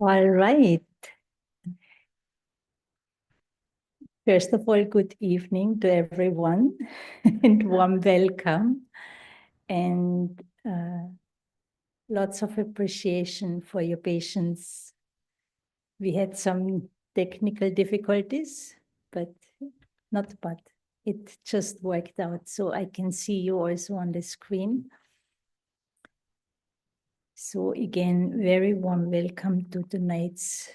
All right. First of all, good evening to everyone and warm welcome. And lots of appreciation for your patience. We had some technical difficulties, but not bad. It just worked out. So I can see you also on the screen. So again, very warm welcome to tonight's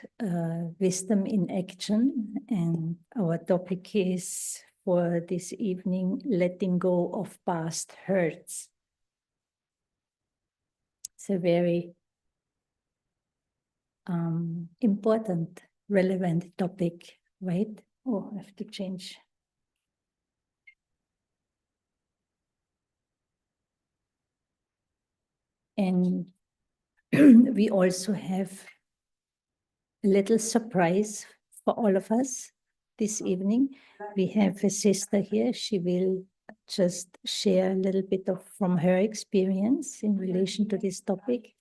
Wisdom in Action. And our topic is for this evening, letting go of past hurts. It's a very important, relevant topic, right? Oh, I have to change. And we also have a little surprise for all of us this evening. We have a sister here. She will just share a little bit from her experience in relation to this topic.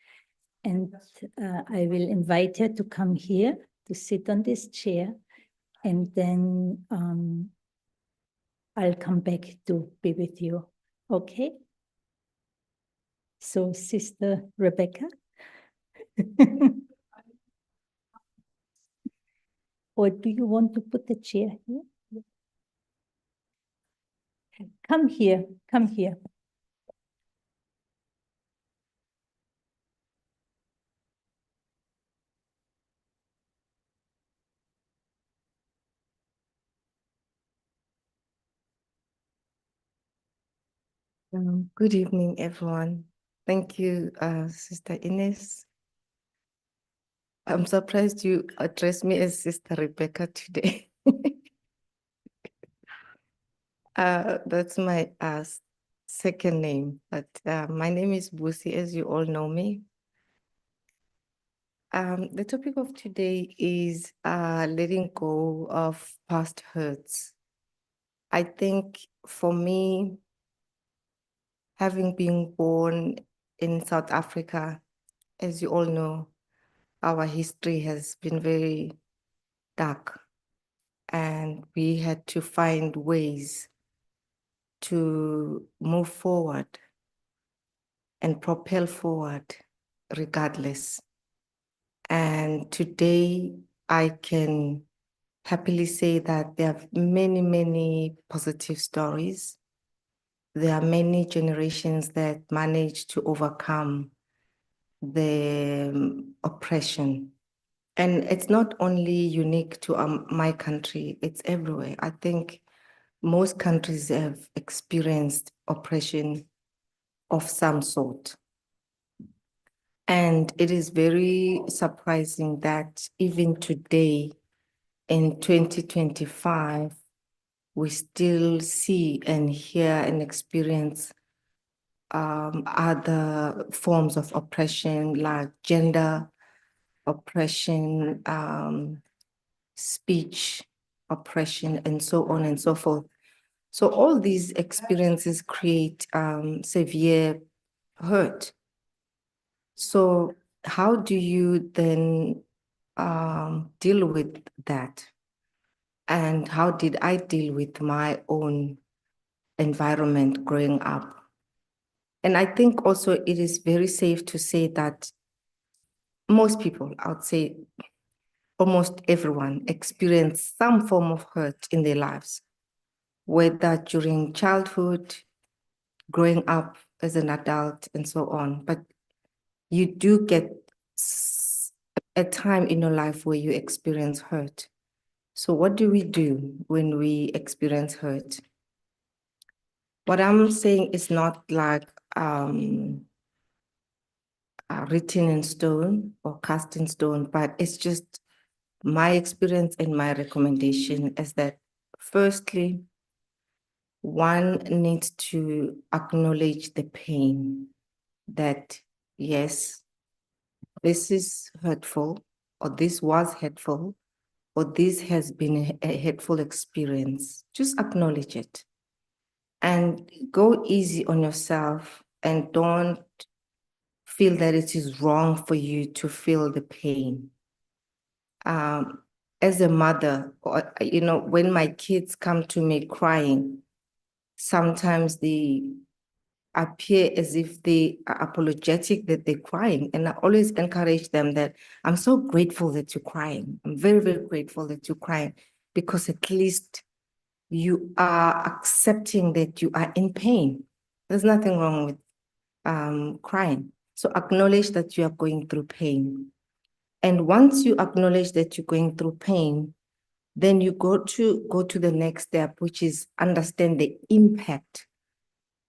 And I will invite her to come here to sit on this chair. And then I'll come back to be with you. Okay? So, Sister Rebecca. Or do you want to put the chair here? Come here, come here. Good evening, everyone. Thank you, Sister Ines. I'm surprised you addressed me as Sister Rebecca today. That's my second name, but my name is Busi, as you all know me. The topic of today is letting go of past hurts. I think for me, having been born in South Africa, as you all know, our history has been very dark, and we had to find ways to move forward and propel forward regardless. And today I can happily say that there are many, many positive stories. There are many generations that managed to overcome the oppression. And it's not only unique to my country, it's everywhere. I think most countries have experienced oppression of some sort. And it is very surprising that even today, in 2025, we still see and hear and experience other forms of oppression like gender oppression, speech oppression, and so on and so forth. So all these experiences create severe hurt. So how do you then deal with that? And how did I deal with my own environment growing up? And I think also it is very safe to say that most people, I would say almost everyone, experience some form of hurt in their lives, whether during childhood, growing up as an adult, and so on. But you do get a time in your life where you experience hurt. So what do we do when we experience hurt? What I'm saying is not like written in stone or cast in stone, but it's just my experience and my recommendation is that firstly, one needs to acknowledge the pain that, yes, this is hurtful, or this was hurtful, or this has been a hurtful experience. Just acknowledge it and go easy on yourself, and don't feel that it is wrong for you to feel the pain. as a mother, or, when my kids come to me crying, sometimes they appear as if they are apologetic that they're crying. And I always encourage them that I'm so grateful that you're crying. I'm very, very grateful that you're crying, because at least you are accepting that you are in pain. There's nothing wrong with crying. So acknowledge that you are going through pain. And once you acknowledge that you're going through pain, then you go to the next step, which is understand the impact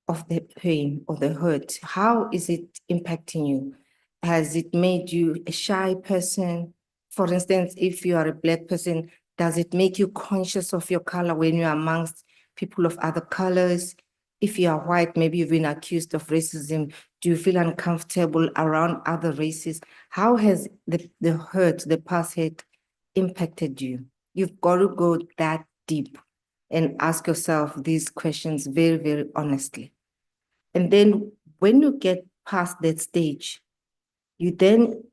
of the pain or the hurt. How is it impacting you? Has it made you a shy person? For instance, if you are a Black person, does it make you conscious of your color when you're amongst people of other colors? If you are white, maybe you've been accused of racism. Do you feel uncomfortable around other races? How has the hurt, the past hurt, impacted you? You've got to go that deep and ask yourself these questions very, very honestly. And then when you get past that stage, you then,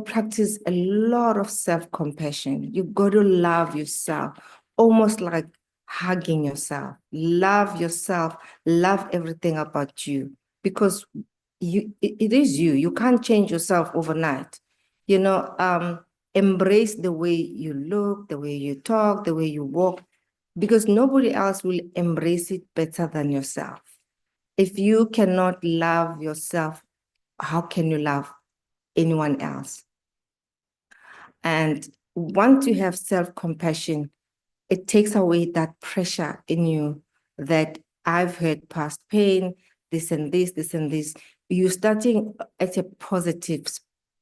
practice a lot of self-compassion. You've got to love yourself, almost like hugging yourself. Love yourself, love everything about you, because it is you. You can't change yourself overnight. Embrace the way you look, the way you talk, the way you walk, because nobody else will embrace it better than yourself. If you cannot love yourself, how can you love anyone else? And once you have self-compassion, it takes away that pressure in you that I've had past pain, this and this, this and this. You're starting at a positive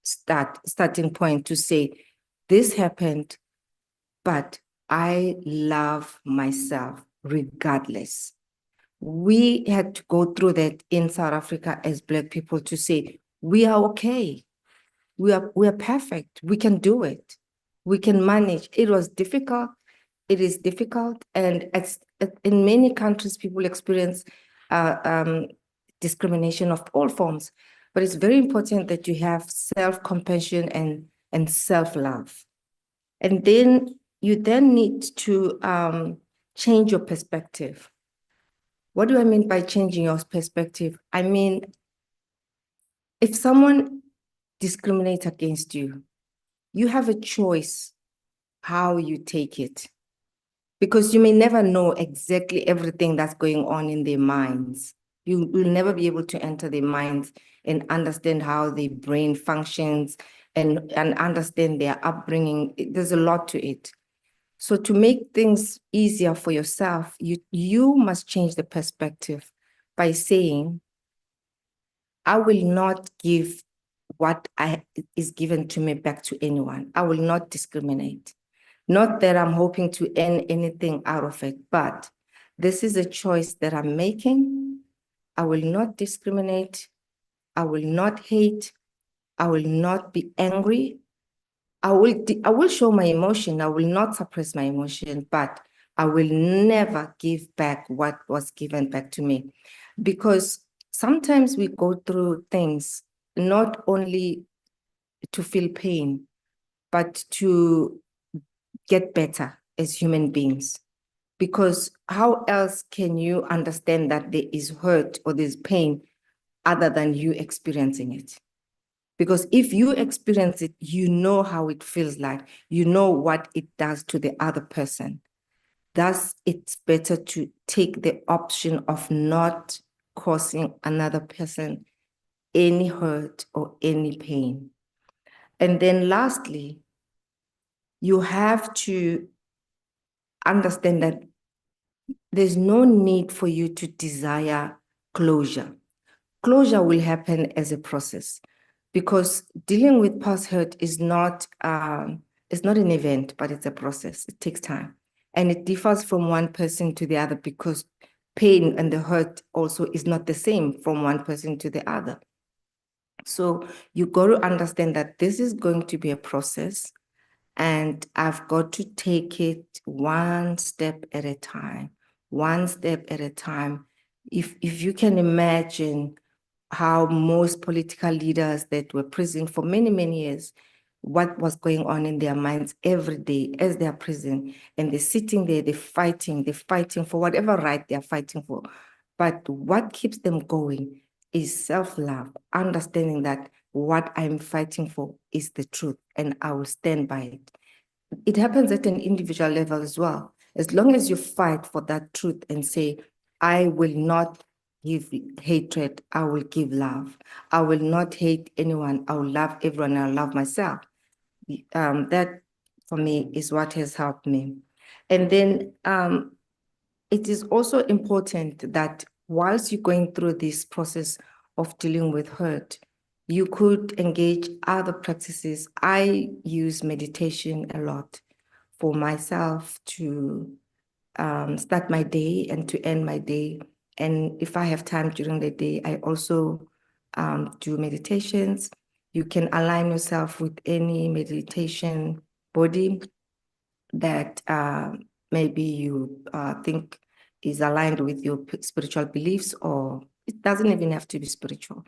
starting point to say, this happened, but I love myself regardless. We had to go through that in South Africa as Black people to say, we are okay. We are perfect. We can do it. We can manage. It was difficult. It is difficult. And in many countries, people experience discrimination of all forms. But it's very important that you have self-compassion and self-love. And then you then need to change your perspective. What do I mean by changing your perspective? I mean, if someone discriminates against you, you have a choice how you take it, because you may never know exactly everything that's going on in their minds. You will never be able to enter their minds and understand how their brain functions and understand their upbringing. There's a lot to it. So to make things easier for yourself, you must change the perspective by saying, I will not give what is given to me back to anyone. I will not discriminate. Not that I'm hoping to earn anything out of it, but this is a choice that I'm making. I will not discriminate. I will not hate. I will not be angry. I will show my emotion. I will not suppress my emotion, but I will never give back what was given back to me. Because sometimes we go through things not only to feel pain, but to get better as human beings. Because how else can you understand that there is hurt or there's pain other than you experiencing it? Because if you experience it, you know how it feels like, you know what it does to the other person. Thus, it's better to take the option of not causing another person any hurt or any pain. And then lastly, you have to understand that there's no need for you to desire closure. Closure will happen as a process, because dealing with past hurt is not an event, but it's a process. It takes time. And it differs from one person to the other, because pain and the hurt also is not the same from one person to the other. So you got to understand that this is going to be a process, and I've got to take it one step at a time, one step at a time. If you can imagine how most political leaders that were present for many, many years, what was going on in their minds every day as they are prison, and they're sitting there, they're fighting for whatever right they're fighting for. But what keeps them going is self-love, understanding that what I'm fighting for is the truth and I will stand by it. It happens at an individual level as well. As long as you fight for that truth and say, I will not give hatred, I will give love. I will not hate anyone, I will love everyone, I'll love myself. That for me is what has helped me. And then it is also important that whilst you're going through this process of dealing with hurt, you could engage other practices. I use meditation a lot for myself to start my day and to end my day. And if I have time during the day, I also do meditations. You can align yourself with any meditation body that maybe you think is aligned with your spiritual beliefs, or it doesn't even have to be spiritual.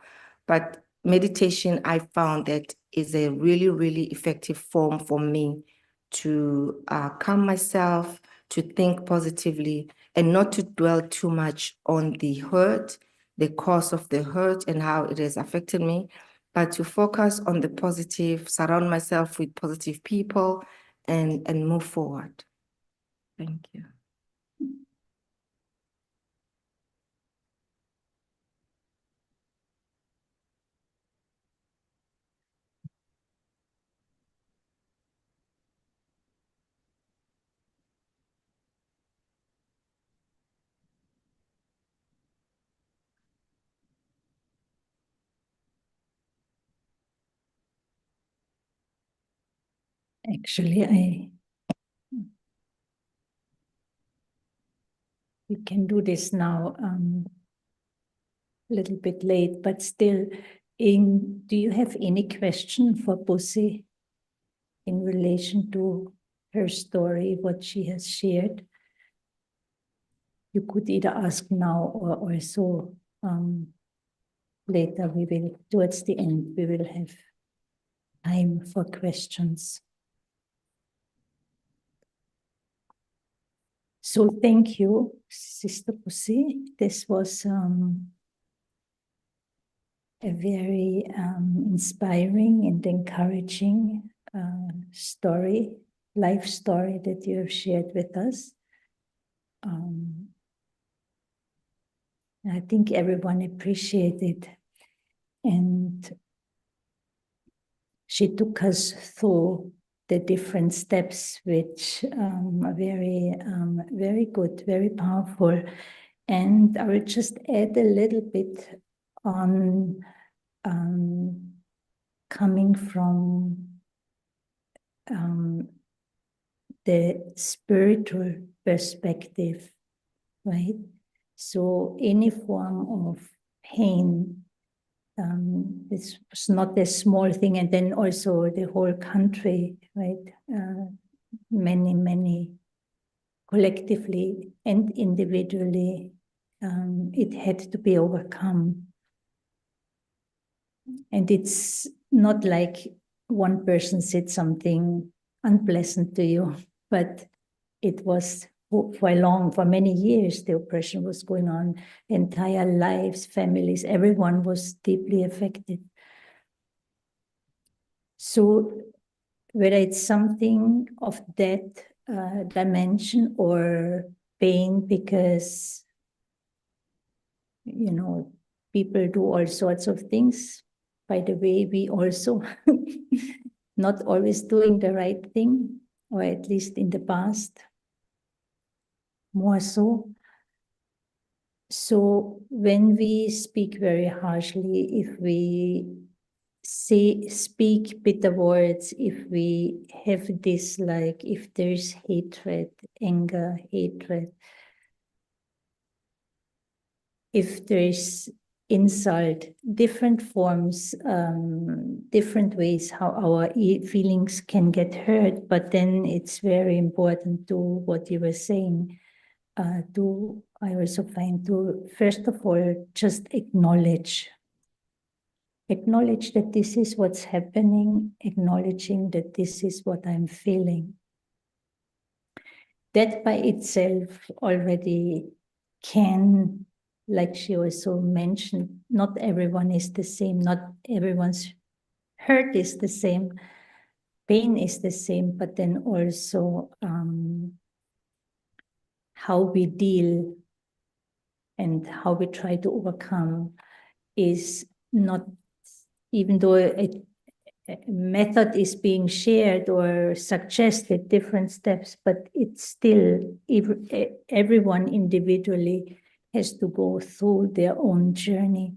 But meditation, I found that is a really, really effective form for me to calm myself, to think positively, and not to dwell too much on the hurt, the cause of the hurt and how it has affected me, but to focus on the positive, surround myself with positive people, and move forward. Thank you. Actually, we can do this now a little bit late, but still, do you have any question for Busi in relation to her story, what she has shared? You could either ask now or also later. Towards the end, we will have time for questions. So thank you, Sister Busi. This was a very inspiring and encouraging story, life story that you have shared with us. I think everyone appreciated, and she took us through the different steps, which are very good, very powerful. And I will just add a little bit on coming from the spiritual perspective, right? So any form of pain, this was not a small thing, and then also the whole country, right? Many collectively and individually, it had to be overcome. And it's not like one person said something unpleasant to you, but it was for many years, the oppression was going on, entire lives, families, everyone was deeply affected. So whether it's something of that dimension or pain, because, you know, people do all sorts of things. By the way, we also not always doing the right thing, or at least in the past, more so. So when we speak very harshly, if we speak bitter words, if we have this, like, if there's hatred, anger, hatred, if there's insult, different forms, different ways how our feelings can get hurt, but then it's very important to what you were saying, I also find to, first of all, just acknowledge Acknowledge that this is what's happening, acknowledging that this is what I'm feeling. That by itself already can, like she also mentioned, not everyone is the same, not everyone's hurt is the same, pain is the same, but then also how we deal and how we try to overcome is not, even though a method is being shared or suggested, different steps, but it's still, everyone individually has to go through their own journey.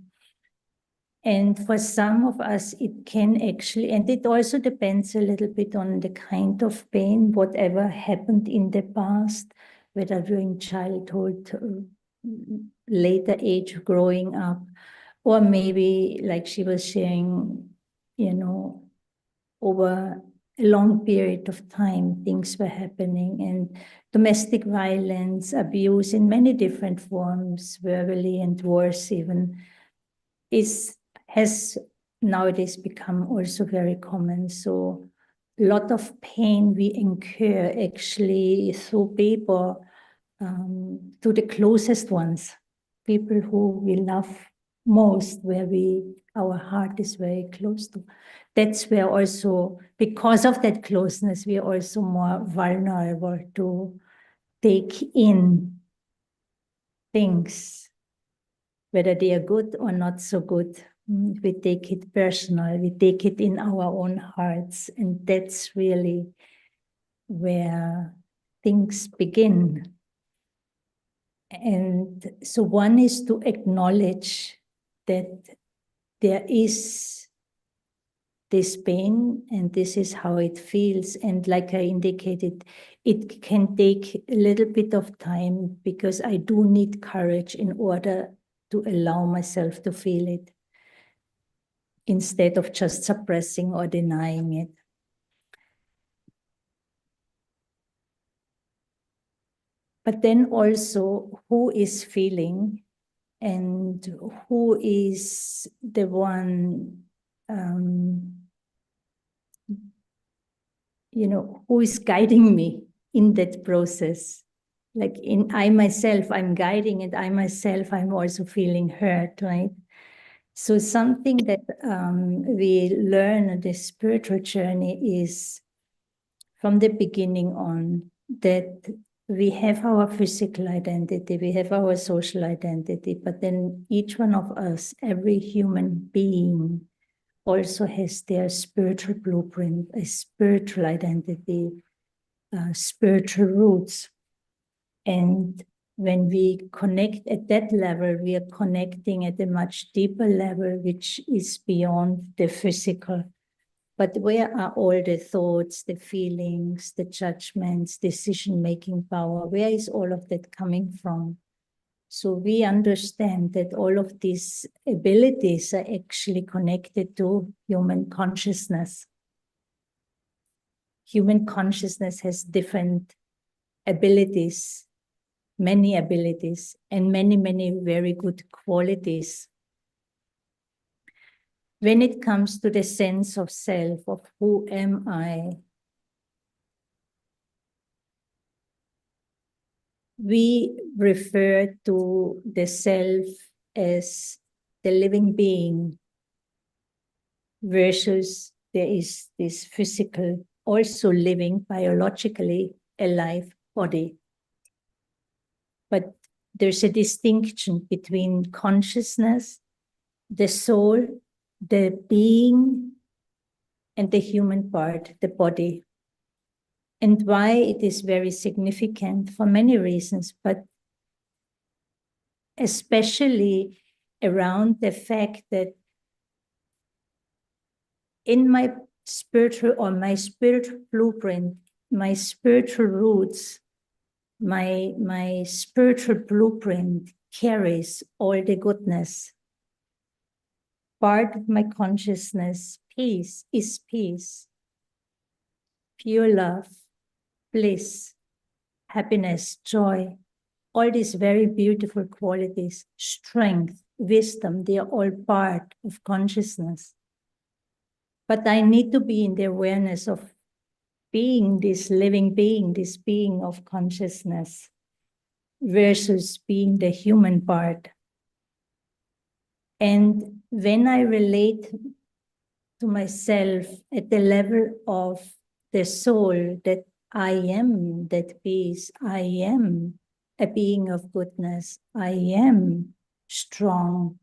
And for some of us, it can actually, and it also depends a little bit on the kind of pain, whatever happened in the past, whether during childhood, later age, growing up, or maybe like she was sharing, you know, over a long period of time, things were happening, and domestic violence, abuse in many different forms, verbally and worse even, has nowadays become also very common. So a lot of pain we incur actually through people, to the closest ones, people who we love most, where our heart is very close to. That's where also, because of that closeness, we are also more vulnerable to take in things, whether they are good or not so good. We take it personal, we take it in our own hearts, and that's really where things begin. And so one is to acknowledge that there is this pain and this is how it feels. And like I indicated, it can take a little bit of time because I do need courage in order to allow myself to feel it, instead of just suppressing or denying it. But then also, who is feeling and who is the one, who is guiding me in that process? Like I myself, I'm guiding it. I myself, I'm also feeling hurt, right? So something that we learn on this spiritual journey is from the beginning on that we have our physical identity, we have our social identity, but then each one of us, every human being, also has their spiritual blueprint, a spiritual identity, spiritual roots. And when we connect at that level, we are connecting at a much deeper level, which is beyond the physical. But where are all the thoughts, the feelings, the judgments, decision-making power? Where is all of that coming from? So we understand that all of these abilities are actually connected to human consciousness. Human consciousness has different abilities, many abilities, and many, many very good qualities. When it comes to the sense of self, of who am I, we refer to the self as the living being versus there is this physical, also living, biologically alive body. But there's a distinction between consciousness, the soul, the being, and the human part, the body. And why it is very significant for many reasons, but especially around the fact that in my spiritual blueprint, my spiritual roots, my spiritual blueprint carries all the goodness. Part of my consciousness, peace, is peace, pure love, bliss, happiness, joy, all these very beautiful qualities, strength, wisdom. They are all part of consciousness. But I need to be in the awareness of being this living being, this being of consciousness, versus being the human part. And when I relate to myself at the level of the soul, that I am that peace, I am a being of goodness, I am strong.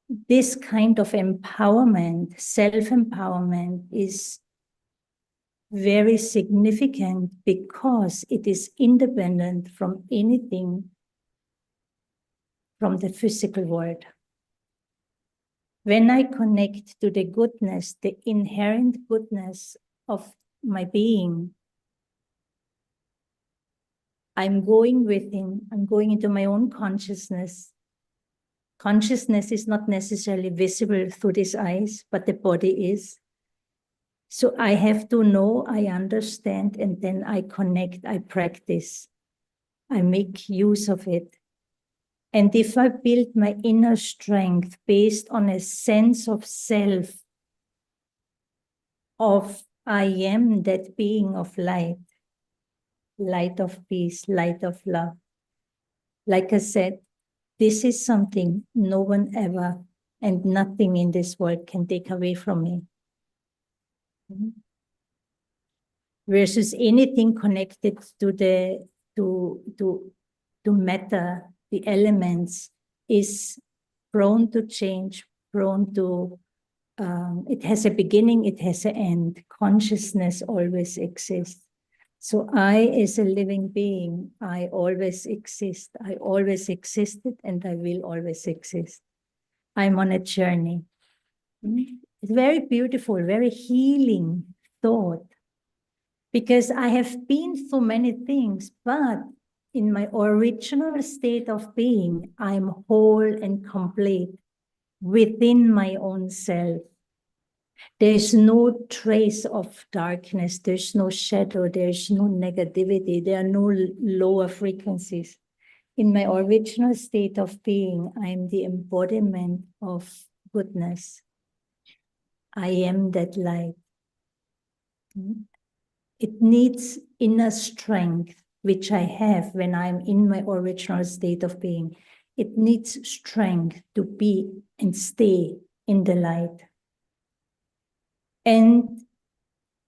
This kind of empowerment, self-empowerment, is very significant because it is independent from anything from the physical world. When I connect to the goodness, the inherent goodness of my being, I'm going within, I'm going into my own consciousness. Consciousness is not necessarily visible through these eyes, but the body is. So I have to know, I understand, and then I connect, I practice. I make use of it. And if I build my inner strength based on a sense of self, of I am that being of light, light of peace, light of love. Like I said, this is something no one ever and nothing in this world can take away from me. Versus anything connected to the to matter, the elements, is prone to change, prone to it has a beginning, it has an end. Consciousness always exists. So I, as a living being, I always exist. I always existed and I will always exist. I'm on a journey. It's very beautiful, very healing thought. Because I have been through many things, but in my original state of being, I'm whole and complete within my own self. There's no trace of darkness, there's no shadow, there's no negativity, there are no lower frequencies. In my original state of being, I'm the embodiment of goodness. I am that light. It needs inner strength, which I have when I'm in my original state of being. It needs strength to be and stay in the light. And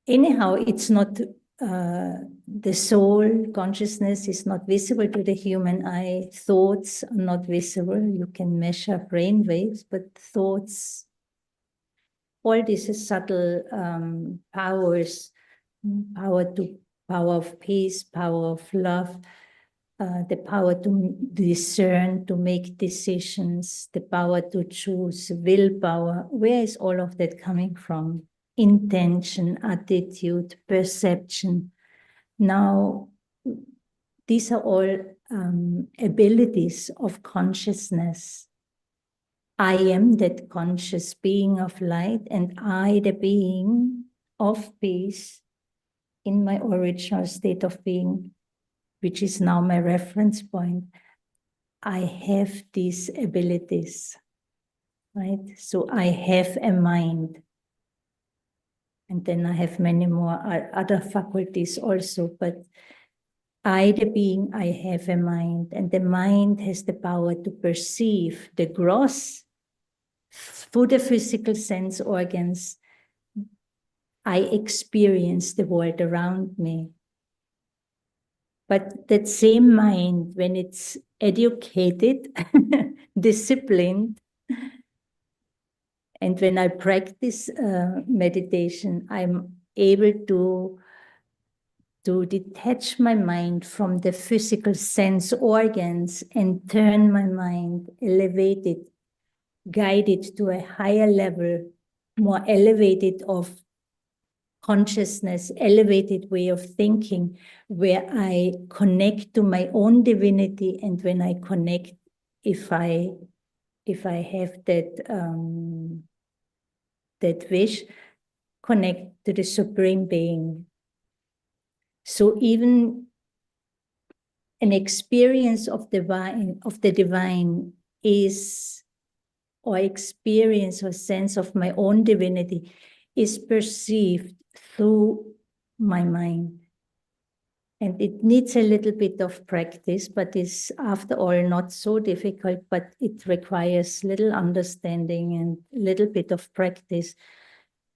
anyhow, it's not, the soul consciousness is not visible to the human eye. Thoughts are not visible. You can measure brain waves, but thoughts, all these subtle powers, power of peace, power of love, the power to discern, to make decisions, the power to choose, willpower. Where is all of that coming from? Intention, attitude, perception. Now, these are all abilities of consciousness. I am that conscious being of light, and I, the being of peace, in my original state of being, which is now my reference point, I have these abilities, right? So I have a mind. And then I have many more other faculties also, but I, the being, I have a mind, and the mind has the power to perceive the gross through the physical sense organs. I experience the world around me. But that same mind, when it's educated, disciplined, and when I practice meditation, I'm able to detach my mind from the physical sense organs and turn my mind, elevate it, guide it to a higher level, more elevated of consciousness, elevated way of thinking, where I connect to my own divinity. And when I connect, if I have that wish, connect to the Supreme Being. So even an experience of the divine is, or experience or sense of my own divinity is perceived through my mind. And it needs a little bit of practice, but is after all not so difficult, but it requires little understanding and little bit of practice,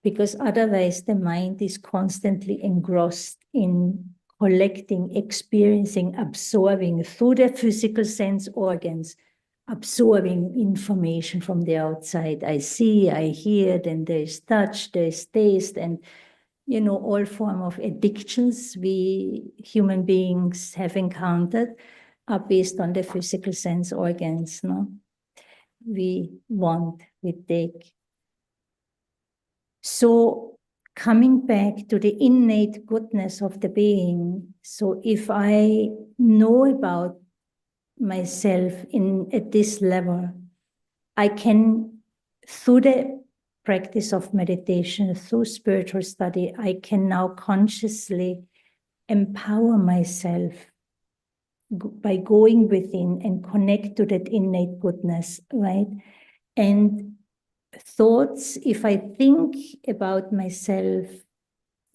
because otherwise the mind is constantly engrossed in collecting, experiencing, absorbing through the physical sense organs, absorbing information from the outside. I see, I hear, then there's touch, there's taste, and all form of addictions we human beings have encountered are based on the physical sense organs, no? We want, we take. So coming back to the innate goodness of the being, so if I know about myself at this level, I can, through the practice of meditation, through spiritual study, I can now consciously empower myself by going within and connect to that innate goodness, right? And thoughts, if I think about myself,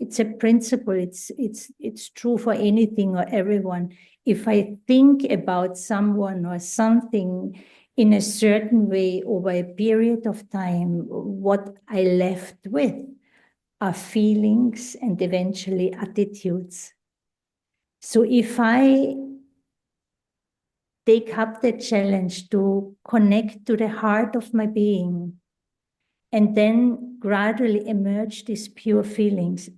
it's a principle, it's true for anything or everyone. If I think about someone or something in a certain way over a period of time, what I left with are feelings and eventually attitudes. So if I take up the challenge to connect to the heart of my being, and then gradually emerge these pure feelings,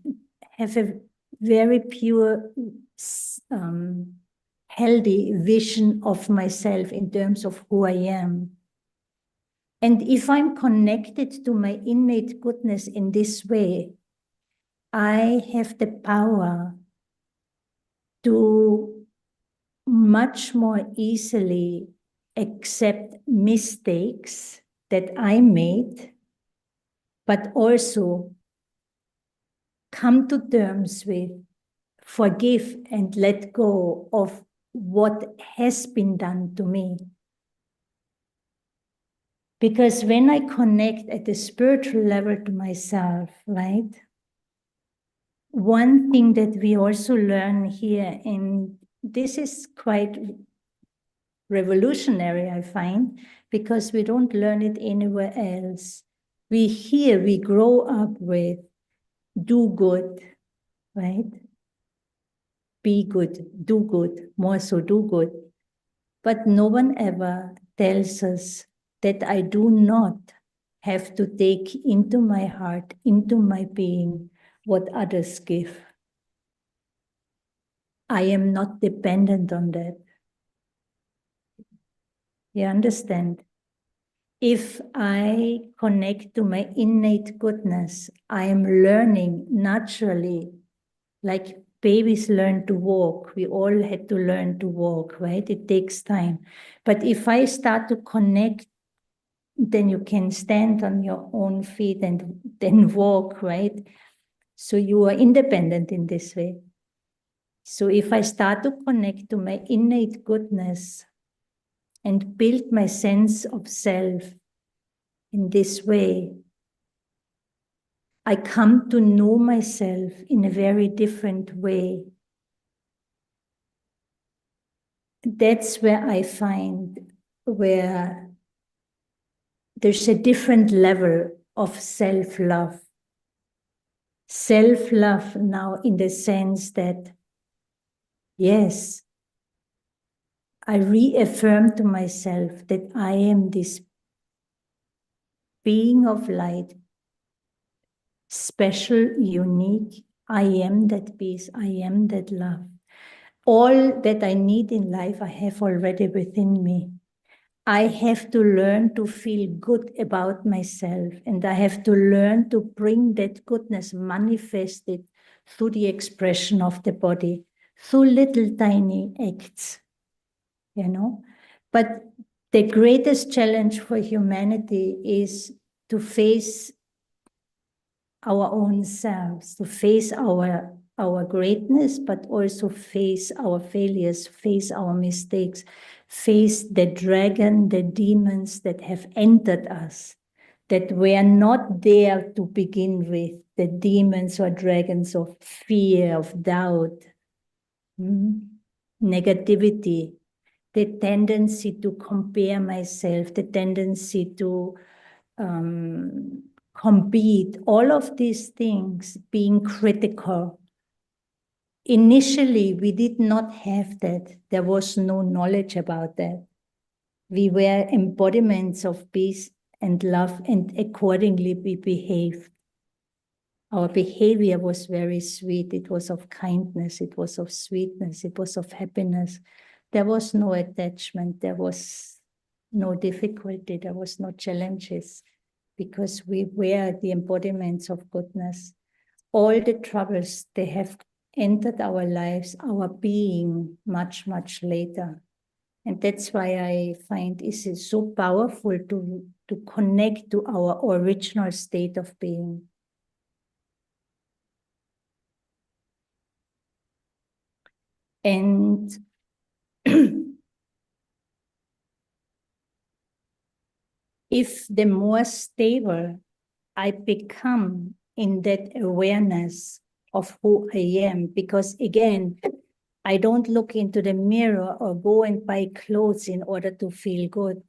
have a very pure, healthy vision of myself in terms of who I am. And if I'm connected to my innate goodness in this way, I have the power to much more easily accept mistakes that I made, but also come to terms with, forgive and let go of what has been done to me. Because when I connect at the spiritual level to myself, right? One thing that we also learn here, and this is quite revolutionary, I find, because we don't learn it anywhere else. We grow up with do good, right? Be good, do good, more so do good. But no one ever tells us that I do not have to take into my heart, into my being, what others give. I am not dependent on that. You understand? If I connect to my innate goodness, I am learning naturally, like babies learn to walk. We all had to learn to walk, right? It takes time. But if I start to connect, then you can stand on your own feet and then walk, right? So you are independent in this way. So if I start to connect to my innate goodness and build my sense of self in this way, I come to know myself in a very different way. That's where I find where there's a different level of self-love. Self-love now in the sense that, yes, I reaffirm to myself that I am this being of light, special, unique. I am that peace, I am that love. All that I need in life, I have already within me. I have to learn to feel good about myself, and I have to learn to bring that goodness manifested through the expression of the body, through little tiny acts, But the greatest challenge for humanity is to face our own selves, to face our our greatness, but also face our failures, face our mistakes, face the dragon, the demons that have entered us, that were not there to begin with, the demons or dragons of fear, of doubt, negativity, the tendency to compare myself, the tendency to compete, all of these things, being critical. Initially, we did not have that. There was no knowledge about that. We were embodiments of peace and love, and accordingly we behaved. Our behavior was very sweet. It was of kindness. It was of sweetness. It was of happiness. There was no attachment. There was no difficulty. There was no challenges, because we were the embodiments of goodness. All the troubles, they have entered our lives, our being, much, much later. And that's why I find it is so powerful to connect to our original state of being. And if the more stable I become in that awareness of who I am, because again, I don't look into the mirror or go and buy clothes in order to feel good,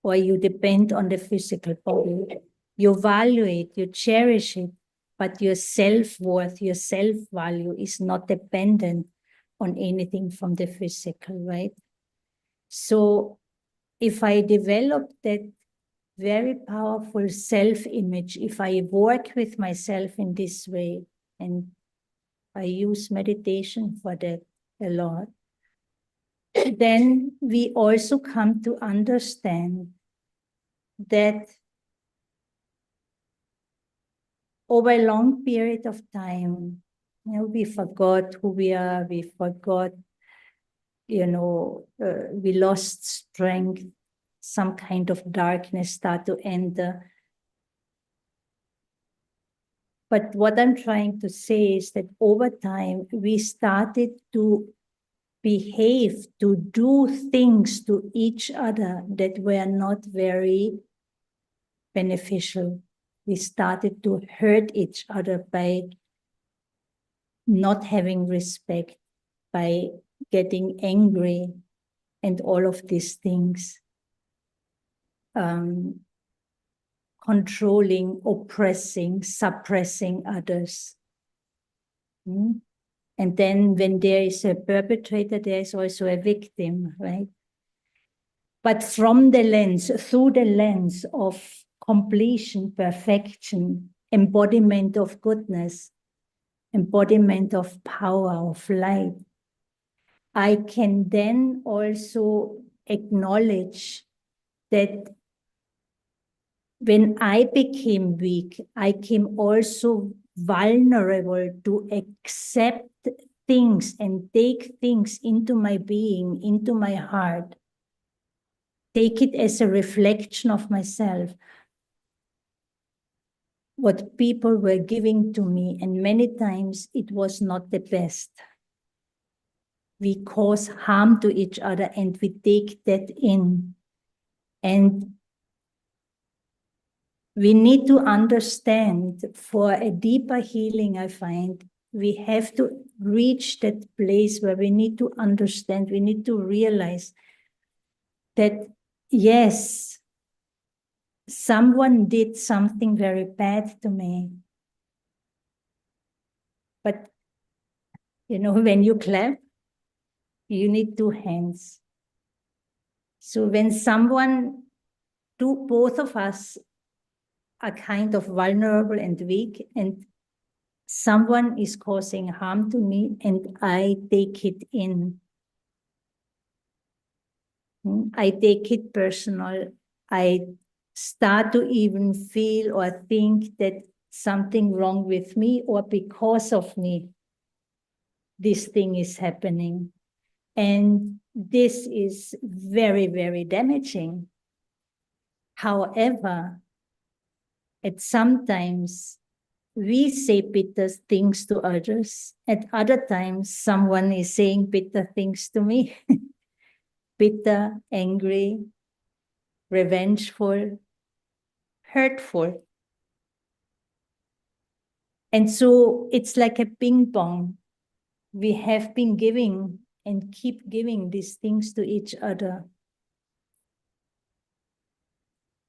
or you depend on the physical body. You value it, you cherish it, but your self-worth, your self-value is not dependent on anything from the physical, right? So if I develop that very powerful self-image, if I work with myself in this way, and I use meditation for that a lot, then we also come to understand that over a long period of time, we forgot who we are, we forgot, we lost strength, some kind of darkness start to enter. But what I'm trying to say is that over time, we started to behave, to do things to each other that were not very beneficial. We started to hurt each other by not having respect, by getting angry, and all of these things. Controlling, oppressing, suppressing others. And then when there is a perpetrator, there is also a victim, right? But from the lens, through the lens of completion, perfection, embodiment of goodness, embodiment of power, of light, I can then also acknowledge that when I became weak, I came also vulnerable to accept things and take things into my being, into my heart. Take it as a reflection of myself. What people were giving to me, and many times it was not the best. We cause harm to each other and we take that in. And we need to understand, for a deeper healing, I find, we have to reach that place where we need to understand, we need to realize that, yes, someone did something very bad to me. But, when you clap, you need two hands. So when both of us are kind of vulnerable and weak, and someone is causing harm to me, and I take it in. I take it personal. I start to even feel or think that something wrong with me, or because of me, this thing is happening. And this is very, very damaging. However, sometimes we say bitter things to others. At other times, someone is saying bitter things to me. Bitter, angry, revengeful, hurtful. And so it's like a ping pong. We have been giving and keep giving these things to each other.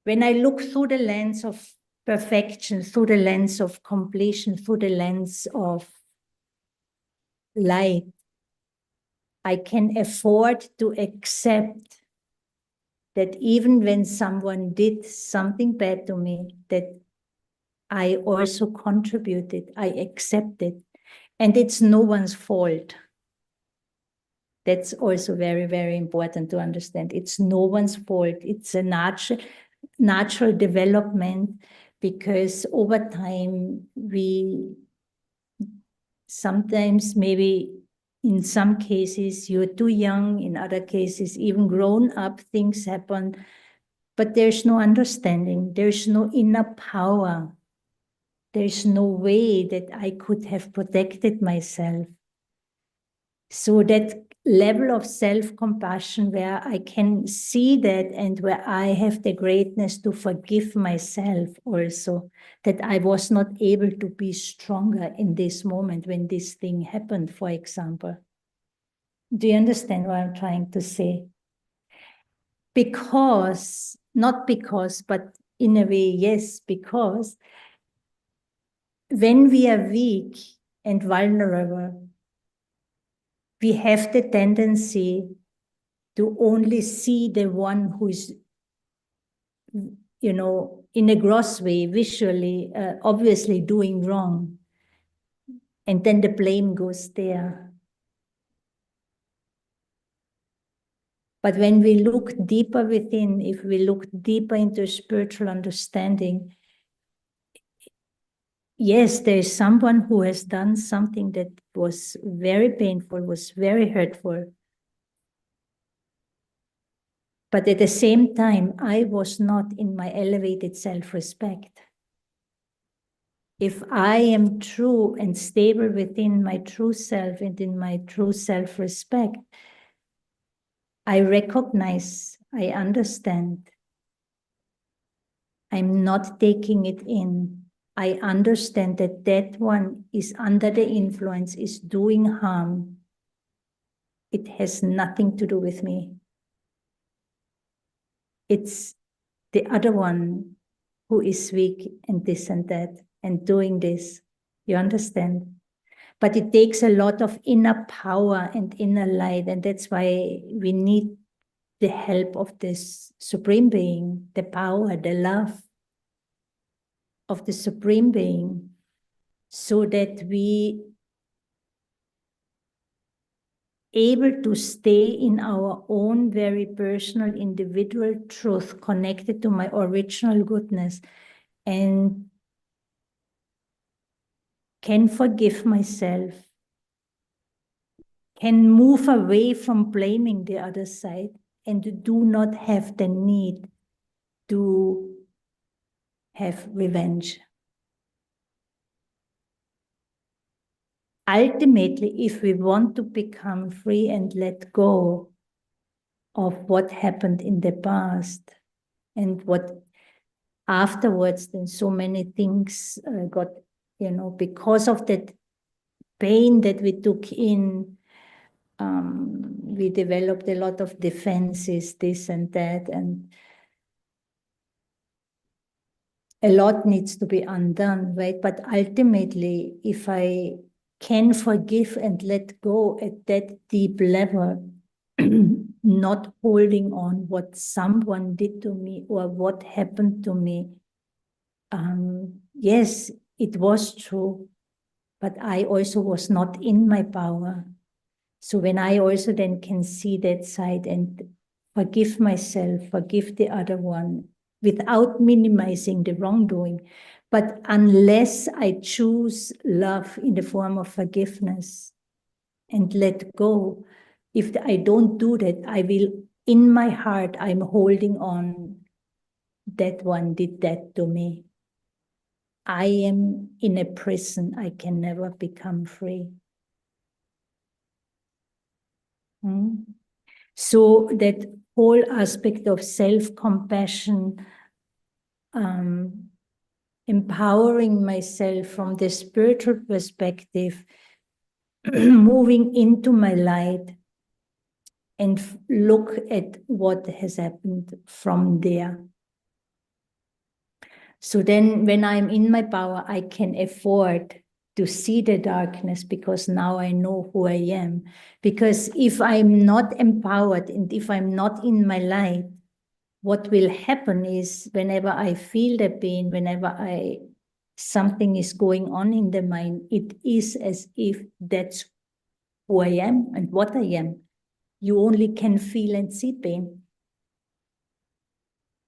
When I look through the lens of perfection, through the lens of completion, through the lens of light, I can afford to accept that even when someone did something bad to me, that I also contributed, I accepted, and it's no one's fault. That's also very, very important to understand. It's no one's fault. It's a natural development, because over time, we sometimes, maybe in some cases, you're too young, in other cases, even grown up, things happen, but there's no understanding, there's no inner power. There's no way that I could have protected myself. So that level of self-compassion where I can see that, and where I have the greatness to forgive myself also, that I was not able to be stronger in this moment when this thing happened, for example. Do you understand what I'm trying to say? Because, not because, but in a way, yes, because when we are weak and vulnerable, we have the tendency to only see the one who is, in a gross way, visually, obviously doing wrong. And then the blame goes there. But when we look deeper within, if we look deeper into spiritual understanding, yes, there is someone who has done something that was very painful, was very hurtful. But at the same time, I was not in my elevated self-respect. If I am true and stable within my true self and in my true self-respect, I recognize, I understand. I'm not taking it in. I understand that that one is under the influence, is doing harm. It has nothing to do with me. It's the other one who is weak and this and that and doing this. You understand? But it takes a lot of inner power and inner light, and that's why we need the help of this Supreme Being, the power, the love of the Supreme Being, so that we able to stay in our own very personal, individual truth, connected to my original goodness, and can forgive myself, can move away from blaming the other side, and do not have the need to have revenge. Ultimately, if we want to become free and let go of what happened in the past, and what afterwards, then so many things got, because of that pain that we took in, we developed a lot of defenses, this and that, and a lot needs to be undone, right? But ultimately, if I can forgive and let go at that deep level, not holding on what someone did to me or what happened to me, yes, it was true, but I also was not in my power. So when I also then can see that side and forgive myself, forgive the other one, without minimizing the wrongdoing, but unless I choose love in the form of forgiveness and let go, if I don't do that, I will, in my heart, I'm holding on, that one did that to me. I am in a prison. I can never become free. So that whole aspect of self-compassion, empowering myself from the spiritual perspective, moving into my light and look at what has happened from there. So then when I'm in my power, I can afford to see the darkness because now I know who I am. Because if I'm not empowered and if I'm not in my light, what will happen is whenever I feel the pain, whenever something is going on in the mind, it is as if that's who I am and what I am. You only can feel and see pain.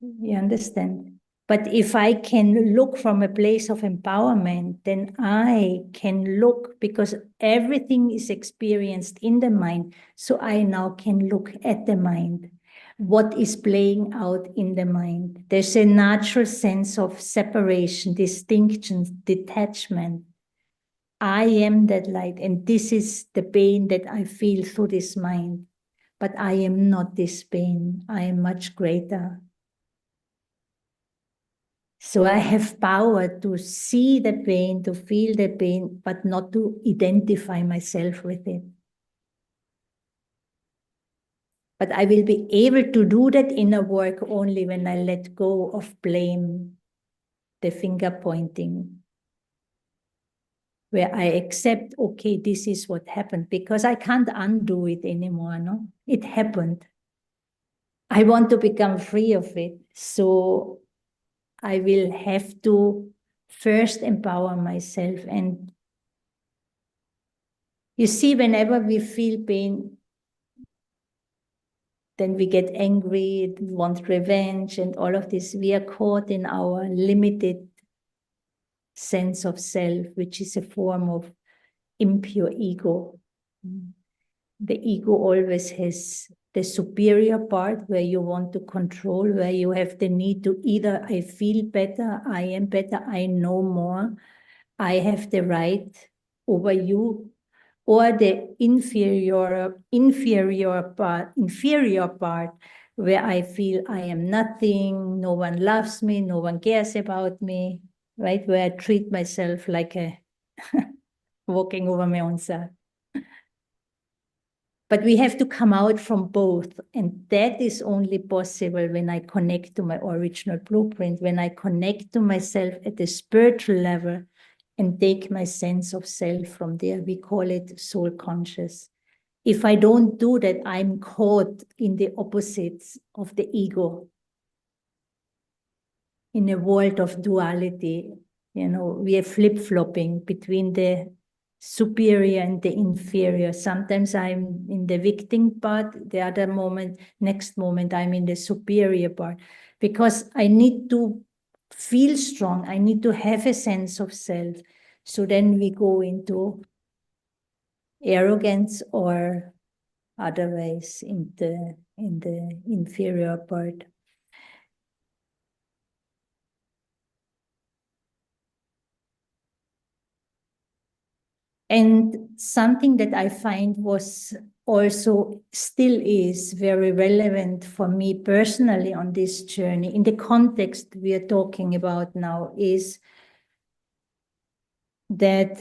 You understand? But if I can look from a place of empowerment, then I can look, because everything is experienced in the mind. So I now can look at the mind, what is playing out in the mind. There's a natural sense of separation, distinction, detachment. I am that light, and this is the pain that I feel through this mind. But I am not this pain. I am much greater. So I have power to see the pain, to feel the pain, but not to identify myself with it. But I will be able to do that inner work only when I let go of blame, the finger pointing, where I accept, okay, this is what happened, because I can't undo it anymore, no? It happened. I want to become free of it. So I will have to first empower myself. And you see, whenever we feel pain, then we get angry, want revenge, and all of this. We are caught in our limited sense of self, which is a form of impure ego. The ego always has the superior part where you want to control, where you have the need to either I feel better, I am better, I know more, I have the right over you, or the inferior part where I feel I am nothing, no one loves me, no one cares about me, right? Where I treat myself like a walking over my own self. But we have to come out from both. And that is only possible when I connect to my original blueprint, when I connect to myself at the spiritual level and take my sense of self from there. We call it soul conscious. If I don't do that, I'm caught in the opposites of the ego, in a world of duality. You know, we are flip-flopping between the superior and the inferior. Sometimes I'm in the victim part, the other moment, next moment, I'm in the superior part, because I need to feel strong. I need to have a sense of self. So then we go into arrogance or other ways in the inferior part. And something that I find was also still is very relevant for me personally on this journey, in the context we are talking about now, is that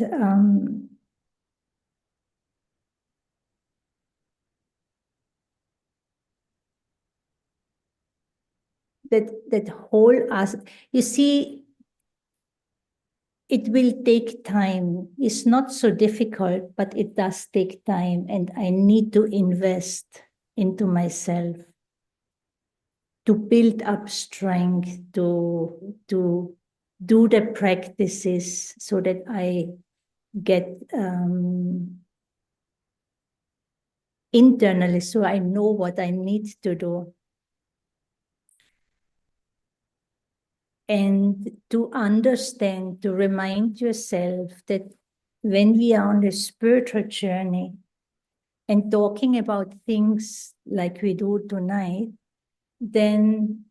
that whole you see, it will take time. It's not so difficult, but it does take time, and I need to invest into myself to build up strength, to do the practices so that I get internally, so I know what I need to do. And to understand, to remind yourself that when we are on a spiritual journey and talking about things like we do tonight, then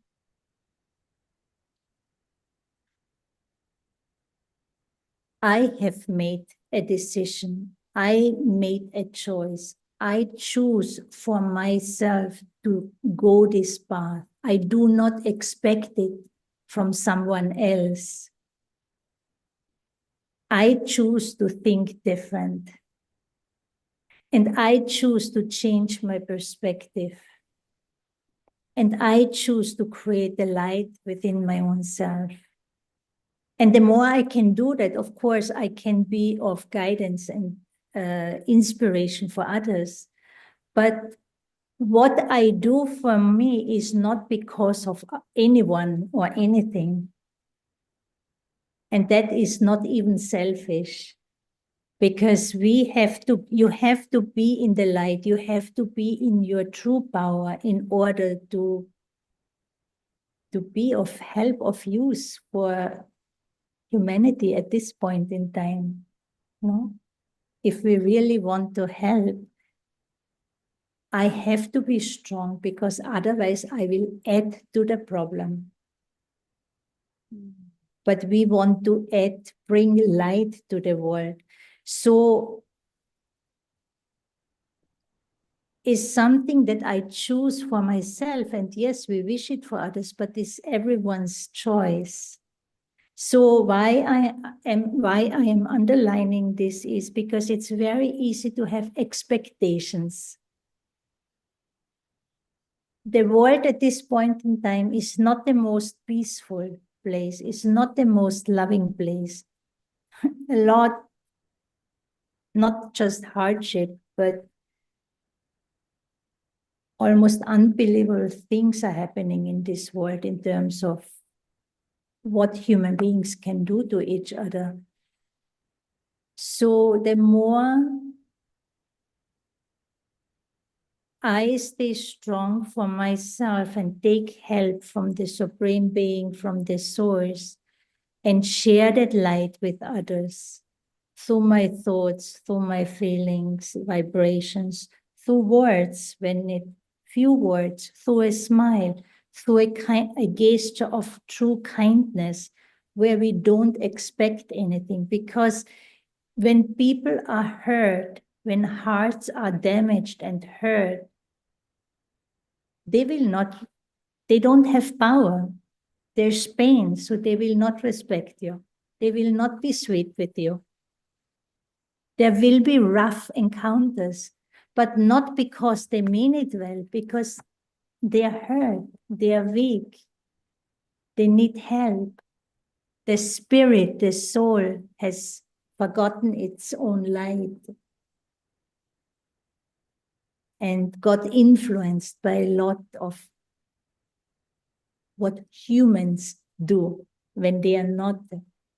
I have made a decision. I made a choice. I choose for myself to go this path. I do not expect it from someone else. I choose to think different. And I choose to change my perspective. And I choose to create the light within my own self. And the more I can do that, of course, I can be of guidance and inspiration for others. But what I do for me is not because of anyone or anything. And that is not even selfish. Because you have to be in the light, you have to be in your true power in order to be of help, of use for humanity at this point in time. No? If we really want to help, I have to be strong because otherwise I will add to the problem. But we want to bring light to the world. So is something that I choose for myself. And yes, we wish it for others, but it's everyone's choice. So why I am underlining this is because it's very easy to have expectations. The world at this point in time is not the most peaceful place. It's not the most loving place. A lot, not just hardship, but almost unbelievable things are happening in this world in terms of what human beings can do to each other. So the more I stay strong for myself and take help from the Supreme Being, from the Source, and share that light with others through my thoughts, through my feelings, vibrations, through words, few words, through a smile, through a gesture of true kindness, where we don't expect anything. Because when people are hurt, when hearts are damaged and hurt, they don't have power. There's pain, so they will not respect you. They will not be sweet with you. There will be rough encounters, but not because they mean it well, because they are hurt, they are weak, they need help. The spirit, the soul has forgotten its own light and got influenced by a lot of what humans do when they are not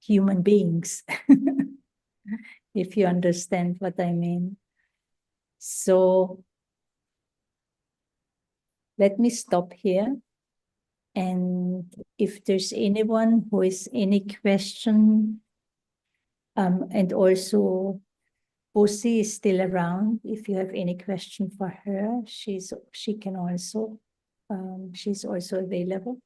human beings, if you understand what I mean. So let me stop here. And if there's anyone who has any question, and also Pussy is still around. If you have any question for her, she's also available.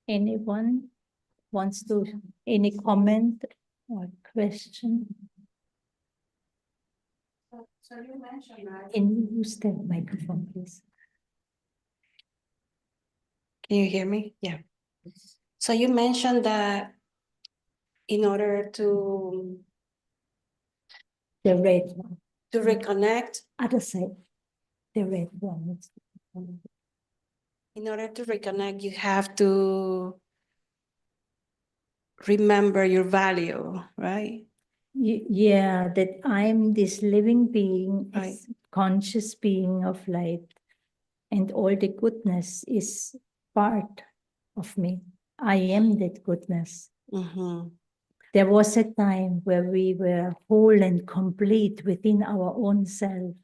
Anyone wants to, any comment or question? So you mentioned that. Can you use the microphone, please? Can you hear me? Yeah. So you mentioned that in order to The red one, reconnect, other side, the red one. in order to reconnect, you have to remember your value, right? Yeah, that I'm this living being, Right. this conscious being of light, and all the goodness is part of me. I am that goodness. Mm-hmm. There was a time where we were whole and complete within our own self.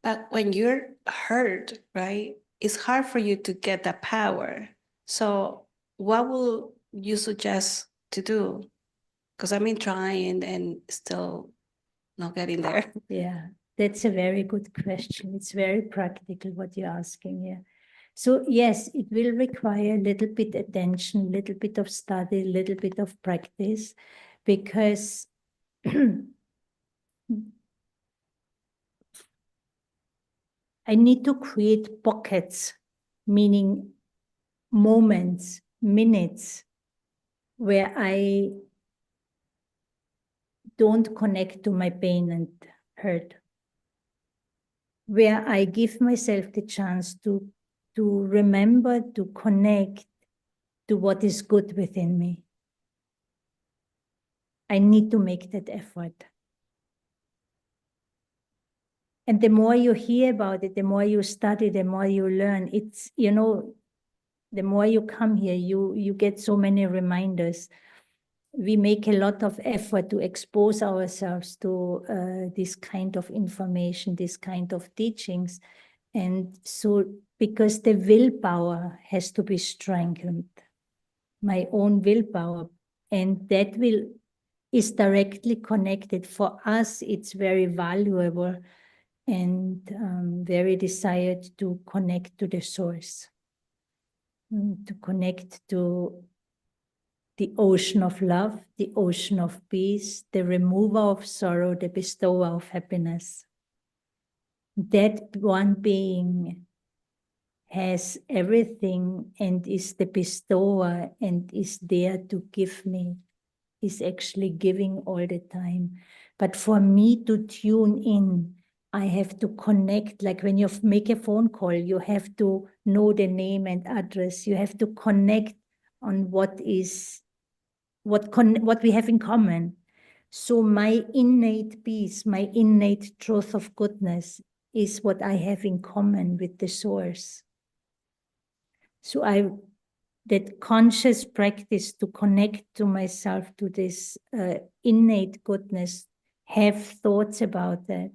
But when you're hurt, right, it's hard for you to get that power. So what will you suggest to do? Because I've been trying and still not getting there. Yeah, that's a very good question. It's very practical what you're asking here. So yes, it will require a little bit attention, a little bit of study, a little bit of practice, because I need to create pockets, meaning moments, minutes, where I don't connect to my pain and hurt, where I give myself the chance to remember, to connect to what is good within me. I need to make that effort. And the more you hear about it, the more you study, the more you learn. It's, you know, the more you come here, you get so many reminders. We make a lot of effort to expose ourselves to this kind of information, this kind of teachings. And so, because the willpower has to be strengthened, my own willpower, and that is directly connected. For us, it's very valuable and very desired to connect to the source, to connect to the ocean of love, the ocean of peace, the remover of sorrow, the bestower of happiness. That one being has everything and is the bestower and is there to give me, is actually giving all the time. But for me to tune in, I have to connect. Like when you make a phone call, you have to know the name and address. You have to connect on what we have in common. So my innate peace, my innate truth of goodness is what I have in common with the source. So that conscious practice to connect to myself, to this innate goodness, have thoughts about that.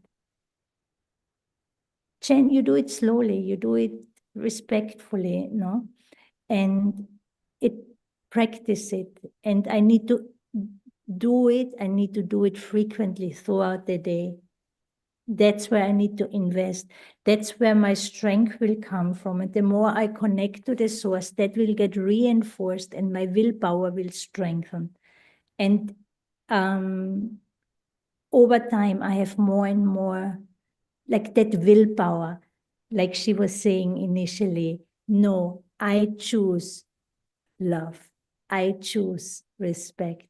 Chen, you do it slowly, you do it respectfully, no? And practice it. And I need to do it, I need to do it frequently throughout the day. That's where I need to invest. That's where my strength will come from. And the more I connect to the source, that will get reinforced and my willpower will strengthen. And over time, I have more and more like that willpower, like she was saying initially. No, I choose love. I choose respect.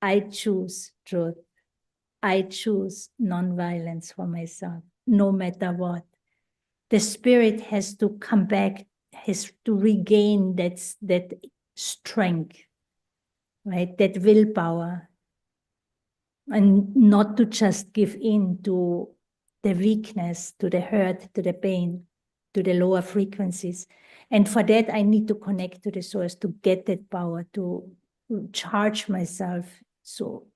I choose truth. I choose non-violence for myself, no matter what. The spirit has to come back, has to regain that strength, right? That willpower, and not to just give in to the weakness, to the hurt, to the pain, to the lower frequencies. And for that, I need to connect to the source to get that power, to charge myself so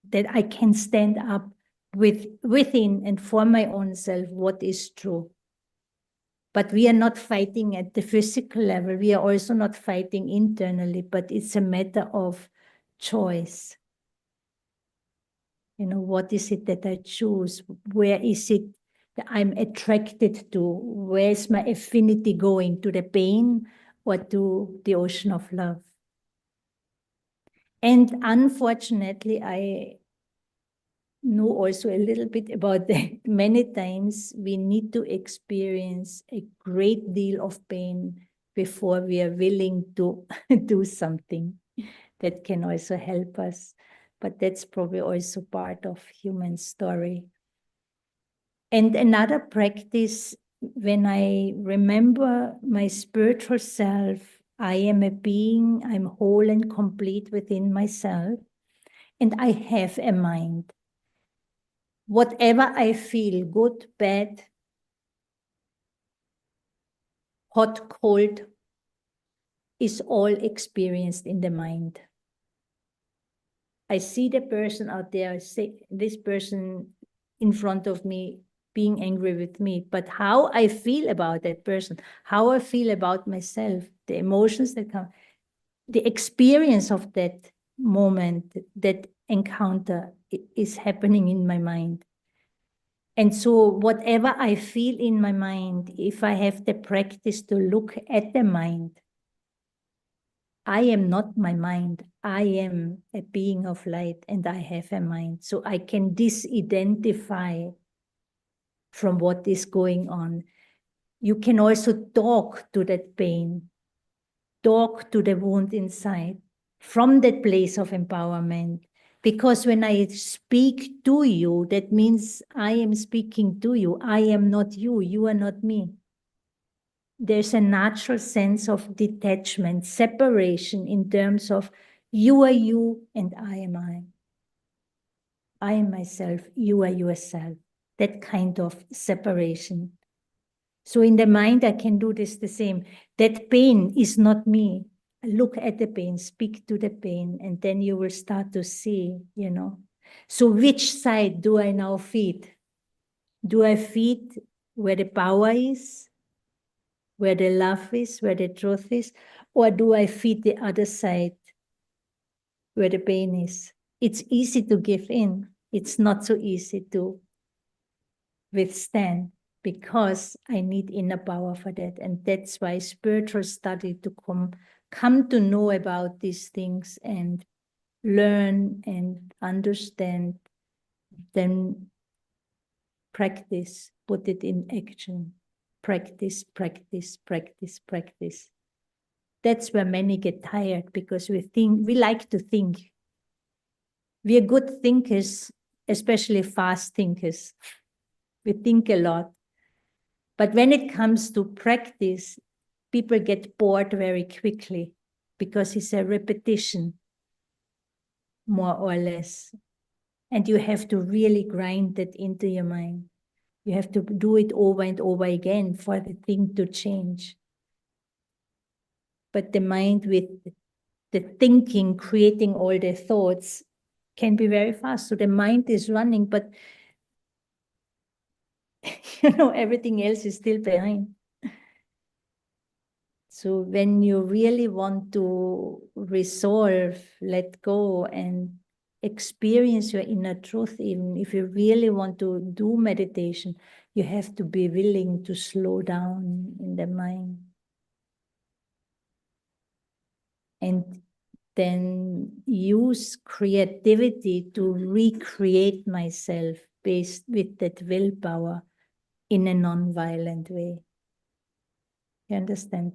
that I can stand up within and for my own self what is true. But we are not fighting at the physical level. We are also not fighting internally, but it's a matter of choice. You know, what is it that I choose? Where is it that I'm attracted to? Where's my affinity going, to the pain or to the ocean of love? And unfortunately, I know also a little bit about that. Many times we need to experience a great deal of pain before we are willing to do something that can also help us. But that's probably also part of human story. And another practice, when I remember my spiritual self, I am a being, I'm whole and complete within myself, and I have a mind. Whatever I feel, good, bad, hot, cold, is all experienced in the mind. I see the person out there, say this person in front of me being angry with me, but how I feel about that person, how I feel about myself, the emotions that come, the experience of that moment, that encounter is happening in my mind. And so whatever I feel in my mind, if I have the practice to look at the mind, I am not my mind. I am a being of light and I have a mind. So I can disidentify from what is going on. You can also talk to that pain, talk to the wound inside from that place of empowerment. Because when I speak to you, that means I am speaking to you. I am not you. You are not me. There's a natural sense of detachment, separation in terms of you are you and I am I. I am myself, you are yourself. That kind of separation. So in the mind, I can do this the same. That pain is not me. Look at the pain, speak to the pain, and then you will start to see, you know. So which side do I now feed? Do I feed where the power is, where the love is, where the truth is, or do I feed the other side, where the pain is? It's easy to give in. It's not so easy to withstand, because I need inner power for that. And that's why spiritual study to come to know about these things and learn and understand, then practice, put it in action. Practice, practice, practice, practice. That's where many get tired, because we like to think. We are good thinkers, especially fast thinkers. We think a lot. But when it comes to practice, people get bored very quickly because it's a repetition, more or less. And you have to really grind that into your mind. You have to do it over and over again for the thing to change. But the mind with the thinking, creating all the thoughts, can be very fast. So the mind is running, but everything else is still behind. So when you really want to resolve, let go, and experience your inner truth, even if you really want to do meditation, you have to be willing to slow down in the mind. And then use creativity to recreate myself based with that willpower in a non-violent way. You understand?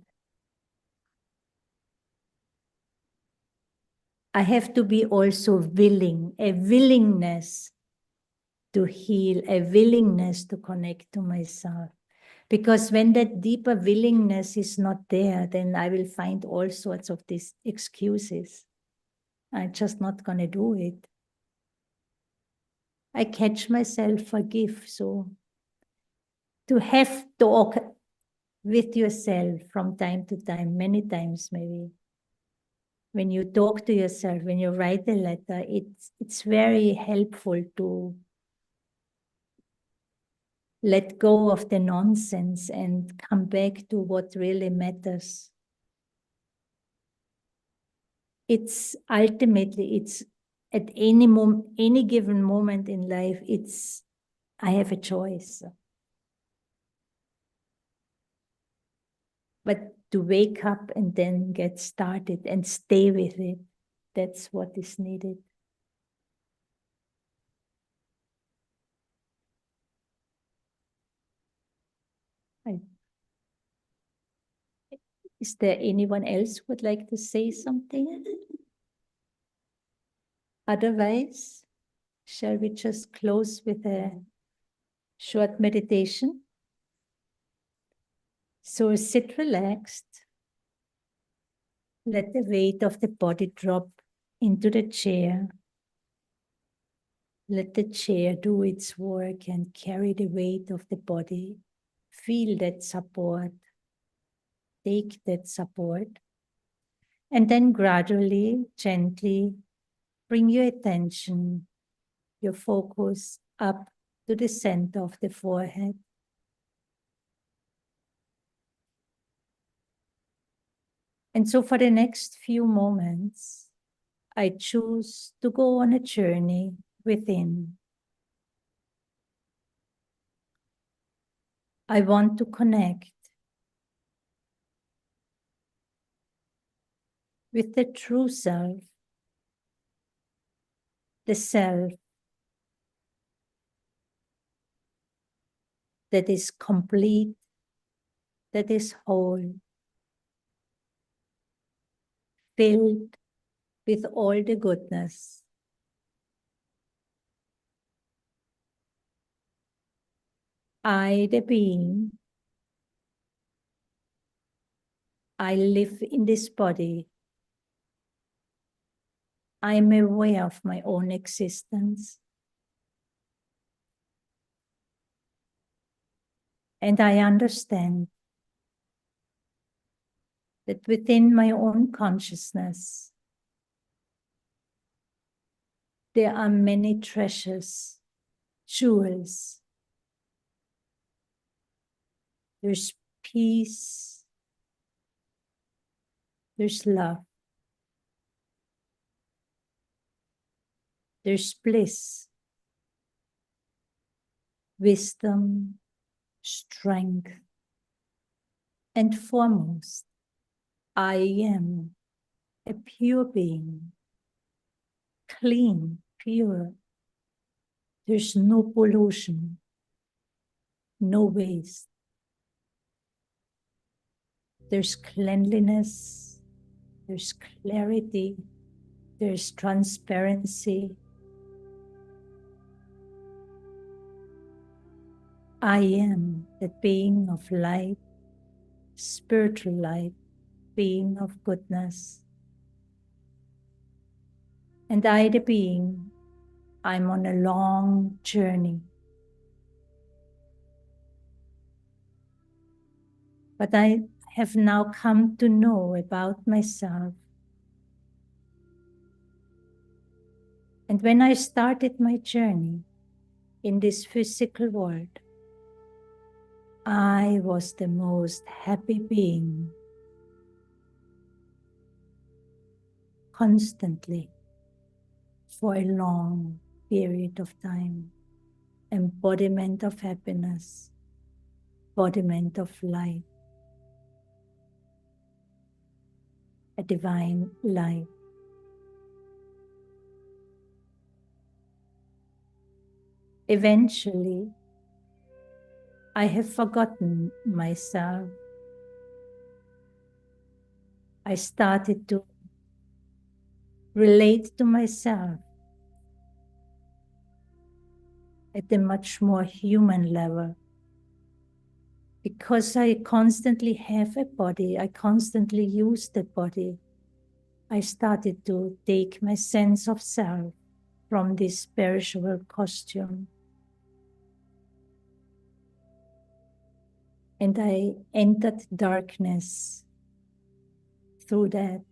I have to be also willing, a willingness to heal, a willingness to connect to myself. Because when that deeper willingness is not there, then I will find all sorts of these excuses. I'm just not going to do it. I catch myself, forgive. So to have talk with yourself from time to time, many times maybe. When you talk to yourself, when you write a letter, it's very helpful to let go of the nonsense and come back to what really matters. It's ultimately, it's at any given moment in life, I have a choice. But to wake up and then get started and stay with it, that's what is needed. Is there anyone else who would like to say something? Otherwise, shall we just close with a short meditation? So sit relaxed. Let the weight of the body drop into the chair. Let the chair do its work and carry the weight of the body. Feel that support. Take that support. And then gradually, gently, bring your attention, your focus up to the center of the forehead. And so for the next few moments, I choose to go on a journey within. I want to connect with the true self, the self that is complete, that is whole, filled with all the goodness. I, the being, I live in this body. I am aware of my own existence. And I understand that within my own consciousness, there are many treasures, jewels. There's peace, there's love, there's bliss, wisdom, strength, and foremost, I am a pure being, clean, pure. There's no pollution, no waste. There's cleanliness, there's clarity, there's transparency. I am the being of light, spiritual light, being of goodness. And I, the being, I'm on a long journey. But I have now come to know about myself. And when I started my journey in this physical world, I was the most happy being, constantly, for a long period of time. Embodiment of happiness, embodiment of light, a divine light. Eventually, I have forgotten myself. I started to relate to myself at a much more human level. Because I constantly have a body, I constantly use the body, I started to take my sense of self from this spiritual costume. And I entered darkness through that.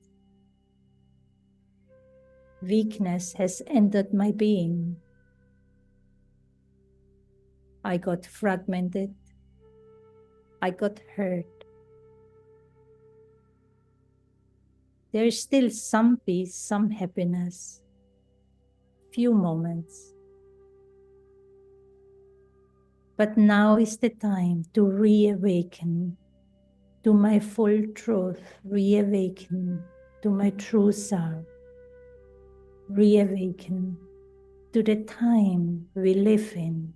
Weakness has entered my being. I got fragmented. I got hurt. There is still some peace, some happiness, few moments. But now is the time to reawaken to my full truth, reawaken to my true self, reawaken to the time we live in,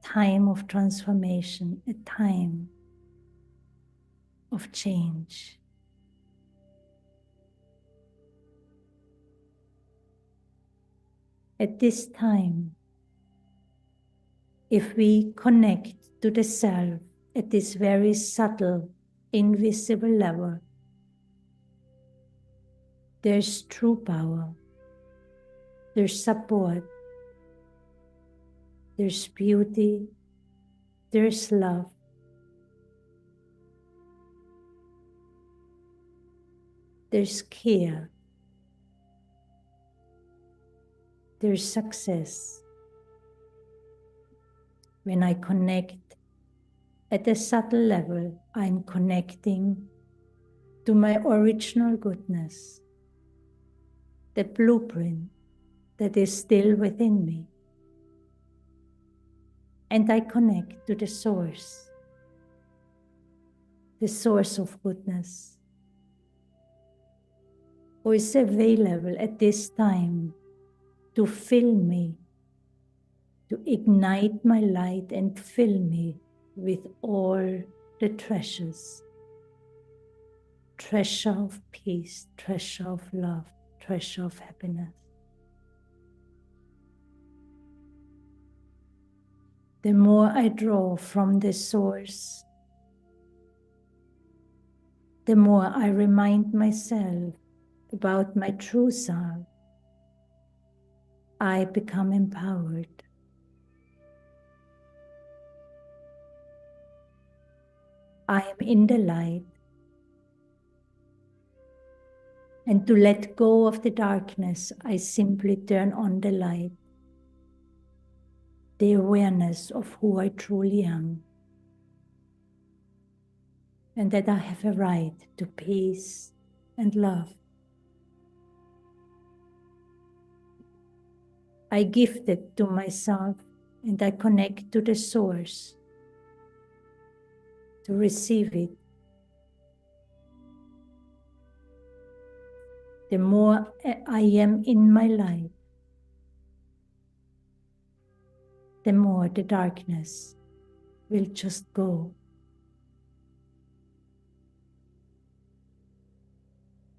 time of transformation, a time of change. At this time, if we connect to the self at this very subtle, invisible level, there's true power, there's support, there's beauty, there's love. There's care, there's success. When I connect at a subtle level, I'm connecting to my original goodness, the blueprint that is still within me. And I connect to the source of goodness, who is available at this time to fill me, to ignite my light and fill me with all the treasures. Treasure of peace, treasure of love, treasure of happiness. The more I draw from the source, the more I remind myself about my true self. I become empowered. I am in the light. And to let go of the darkness, I simply turn on the light, the awareness of who I truly am, and that I have a right to peace and love. I gift it to myself and I connect to the source to receive it. The more I am in my light, the more the darkness will just go.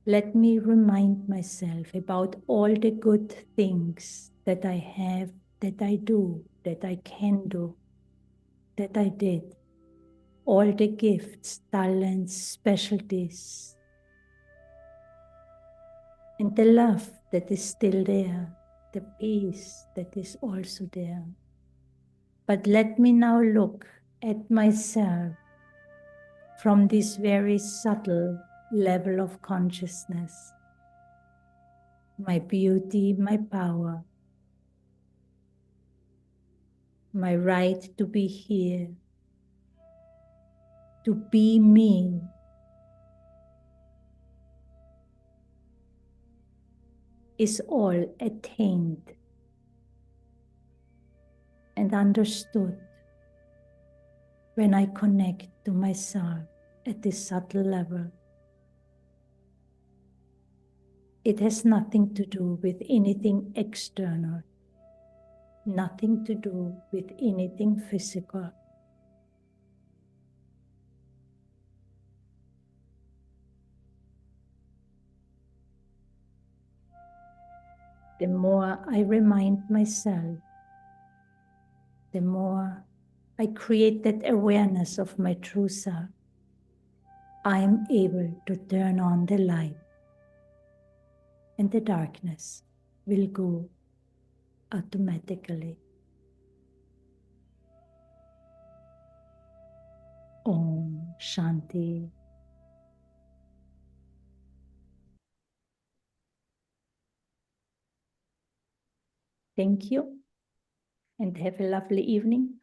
Let me remind myself about all the good things that I have, that I do, that I can do, that I did. All the gifts, talents, specialties, and the love that is still there, the peace that is also there. But let me now look at myself from this very subtle level of consciousness. My beauty, my power, my right to be here, to be me, is all attained and understood when I connect to myself at this subtle level. It has nothing to do with anything external, nothing to do with anything physical. The more I remind myself, the more I create that awareness of my true self, I am able to turn on the light and the darkness will go automatically. Om Shanti. Thank you and have a lovely evening.